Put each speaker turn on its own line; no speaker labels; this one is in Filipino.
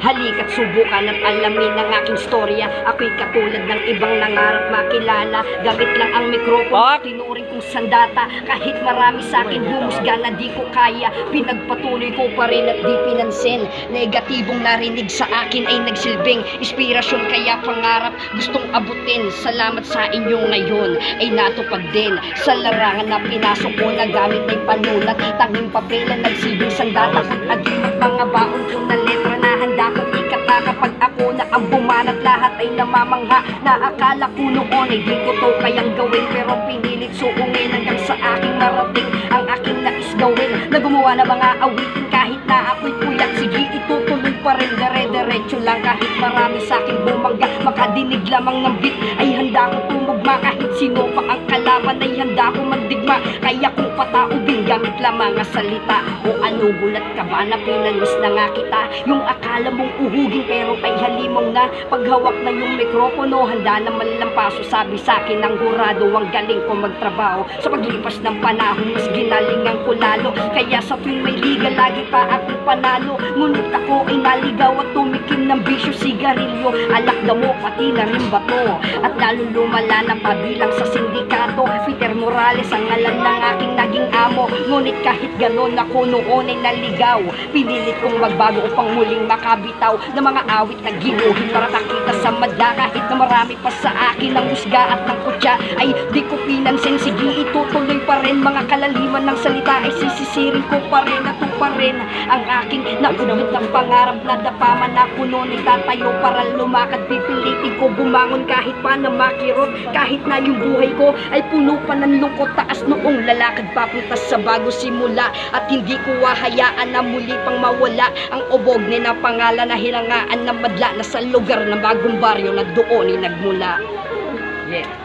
Halika't subukan at alamin ang aking storya. Ako'y katulad ng ibang nangarap makilala. Gamit lang ang mikropono, tinuring kong sandata. Kahit marami sa akin humusga na di ko kaya, pinagpatuloy ko pa rin at di pinansin. Negatibong narinig sa akin ay nagsilbing inspirasyon, kaya pangarap gustong abutin. Salamat sa inyo ngayon ay natupad din. Sa larangan na pinasok ko na gamit ay panulat, tanging papel na nagsilbing sandata. Kung agimat mga baon ko na letra na handa kong ikata. Kapag ako na ang bumanat, lahat ay namamangha. Na akala ko noon ay di ko to kayang gawin, pero pinilit suungin hanggang sa aking marating ang aking nais gawin. Na gumawa na mga awitin kahit na ako'y puyat. Sige, itutuloy pa rin, dire-diretso lang. Kahit marami sa aking bumangga, makadinig lamang ng beat ay handa ko tumugma. Kahit sino pa ang kalaban ay handa ko magdigma. Kaya kung pataubin gamit lamang ang salita. O ano, gulat ka ba na pinangis na nga kita? Yung akala mong uhugin pero ay halimaw na. Paghawak na yung mikropono, handa na malampaso. Sabi sa akin ng hurado, ang galing ko magtrabaho. Sa paglipas ng panahon, mas ginalingan ko lalo. Kaya sa tuwing may liga, lagi pa akong panalo. Ngunit ako ay naligaw at tumikim ng bisyo, sigarilyo, alak damo, pati na rin bato. At lalo lumala na pabilang sa sindikato. Peter Morales ang ngalan ng aking naging amo. Ngunit kahit ganon ako noon ay naligaw, pinilit kong magbago upang muling makabitaw ng mga awit na ginuhin para makita sa madla. Kahit na marami pa sa akin ng husga at ng kutya, ay di ko pinansin. Sige, itutuloy pa rin. Mga kalaliman ng salita ay sisisirin ko pa rin. At pa rin ang aking naunod ng pangarap na dapaman na puno. Nagtatayo para lumakad, pipilitin ko bumangon kahit pa na makirot. Kahit na yung buhay ko ay puno pa ng lungkot, taas noong lalakad papunta sa bago simula. At hindi ko hahayaan na muli pang mawala ang ubog ni na pangalan na hirangaan na madla na sa lugar ng bagong baryo na doon ay nagmula. Yeah.